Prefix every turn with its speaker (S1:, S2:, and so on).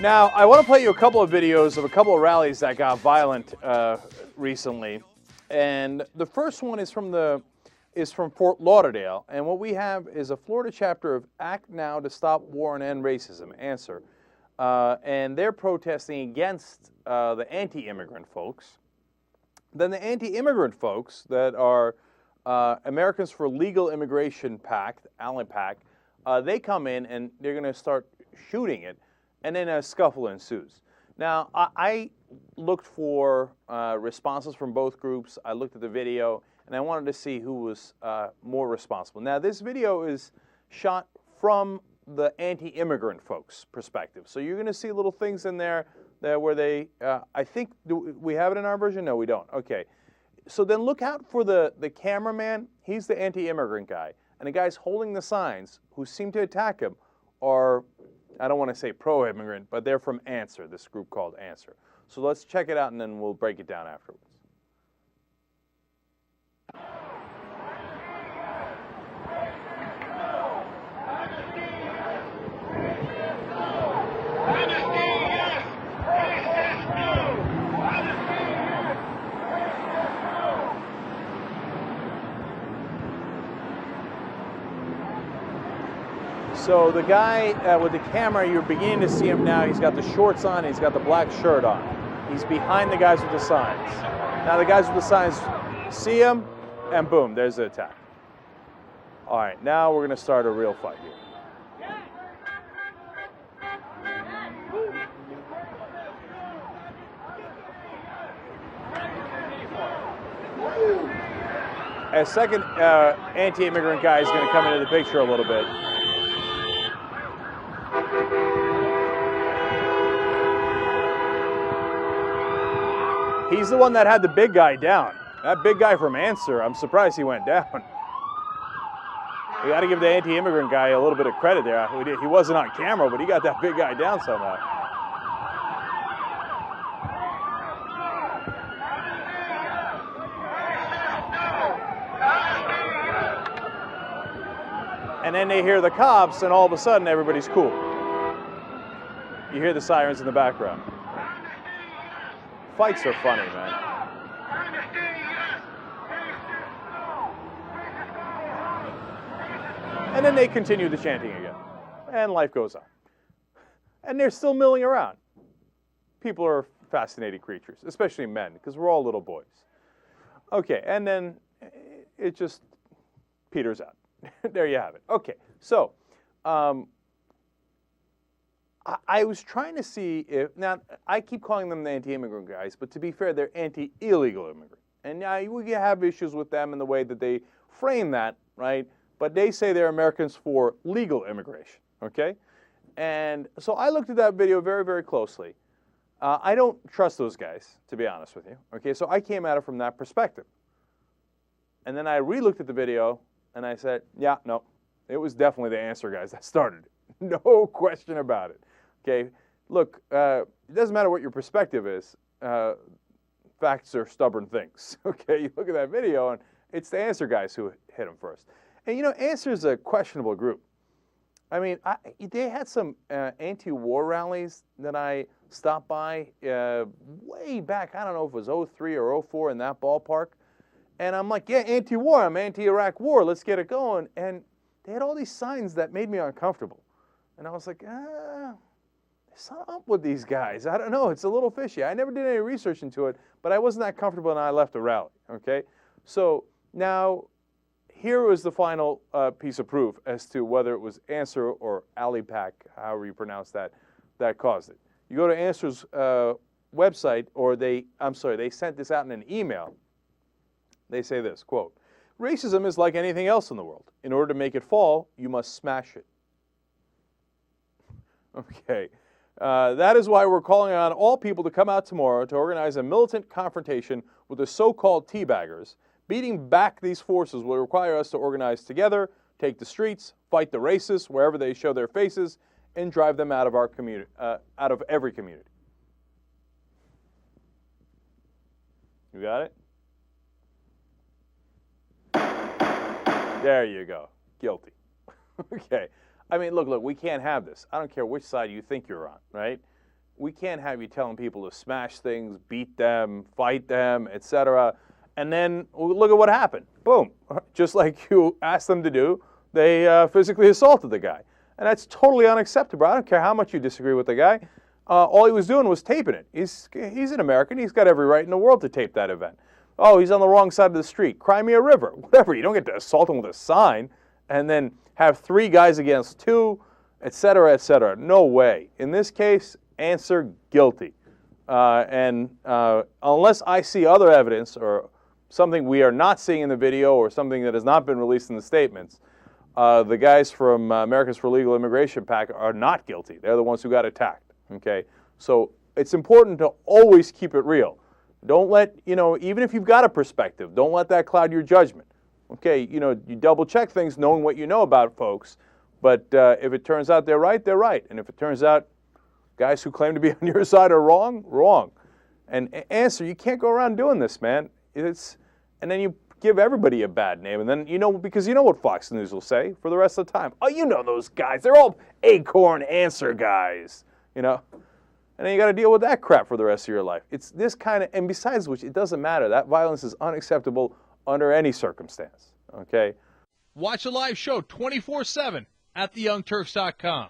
S1: Now, I want to play you a couple of videos of a couple of rallies that got violent recently, and the first one is from Fort Lauderdale, and what we have is a Florida chapter of Act Now to Stop War and End Racism, Answer, and they're protesting against the anti-immigrant folks. Then the anti-immigrant folks that are Americans for Legal Immigration PAC, Ally PAC, they come in and they're going to start shooting it. And then a scuffle ensues. Now, I looked for responses from both groups. I looked at the video, and I wanted to see who was more responsible. Now, this video is shot from the anti-immigrant folks' perspective. So you're going to see little things in there where they, I think, do we have it in our version? No, we don't. Okay. So then look out for the cameraman. He's the anti-immigrant guy. And the guys holding the signs who seem to attack him are, I don't want to say pro-immigrant, but they're from Answer, this group called Answer. So let's check it out, and then we'll break it down afterwards. So the guy with the camera, you're beginning to see him now. He's got the shorts on. He's got the black shirt on. He's behind the guys with the signs. Now the guys with the signs see him, and boom, there's the attack. All right, now we're going to start a real fight here. A second anti-immigrant guy is going to come into the picture a little bit. He's the one that had the big guy down. That big guy from Answer, I'm surprised he went down. We got to give the anti-immigrant guy a little bit of credit there. He wasn't on camera, but he got that big guy down somehow. And then they hear the cops, and all of a sudden, everybody's cool. You hear the sirens in the background. Fights are funny, man. And then they continue the chanting again. And life goes on. And they're still milling around. People are fascinating creatures, especially men, because we're all little boys. Okay, and then it just peters out. There you have it. Okay, so I was trying to see if, now I keep calling them the anti-immigrant guys, but to be fair, they're anti-illegal immigrant. And now we have issues with them in the way that they frame that, right? But they say they're Americans for legal immigration, okay? And so I looked at that video very, very closely. I don't trust those guys, to be honest with you, okay? So I came at it from that perspective. And then I re-looked at the video, and I said, yeah, no, it was definitely the Answer guys that started it. No question about it. Okay, look, it doesn't matter what your perspective is. Facts are stubborn things. Okay, you look at that video, and it's the Answer guys who hit them first. And you know, Answer's a questionable group. I mean, they had some anti-war rallies that I stopped by way back. I don't know if it was 03 or 04 in that ballpark. And I'm like, yeah, anti-war. I'm anti-Iraq war. Let's get it going. And they had all these signs that made me uncomfortable. And I was like, there's something up with these guys. I don't know. It's a little fishy. I never did any research into it, but I wasn't that comfortable, and I left the rally. Okay? So now here was the final piece of proof as to whether it was Answer or Ally PAC, however you pronounce that, that caused it. You go to Answer's website, or they sent this out in an email. They say this, quote, "Racism is like anything else in the world. In order to make it fall, you must smash it." Okay. That is why we're calling on all people to come out tomorrow to organize a militant confrontation with the so-called teabaggers. Beating back these forces will require us to organize together, take the streets, fight the racists wherever they show their faces, and drive them out of our community, out of every community. You got it? There you go. Guilty. Okay. I mean, look, we can't have this. I don't care which side you think you're on, right? we can't have you telling people to smash things, beat them, fight them, etc. And then look at what happened. Boom. Just like you asked them to do, they physically assaulted the guy. And that's totally unacceptable. I don't care how much you disagree with the guy. All he was doing was taping it. He's an American. He's got every right in the world to tape that event. Oh, he's on the wrong side of the street. Cry me a river. Whatever. You don't get to assault him with a sign and then have 3 guys against 2, etc., etc. No way. In this case, answer guilty. Unless I see other evidence or something we are not seeing in the video or something that has not been released in the statements, the guys from Americans for Legal Immigration PAC are not guilty. They're the ones who got attacked. Okay, so it's important to always keep it real. Don't let, even if you've got a perspective, don't let that cloud your judgment. Okay, you double check things knowing what you know about folks, but if it turns out they're right, they're right. And if it turns out guys who claim to be on your side are wrong, wrong. And answer, you can't go around doing this, man. And then you give everybody a bad name, and then because you know what Fox News will say for the rest of the time. Oh, you know those guys. They're all Acorn answer guys. And then you got to deal with that crap for the rest of your life. It's this kind of, and besides which, it doesn't matter. That violence is unacceptable under any circumstance, okay?
S2: Watch a live show 24/7 at theyoungturks.com.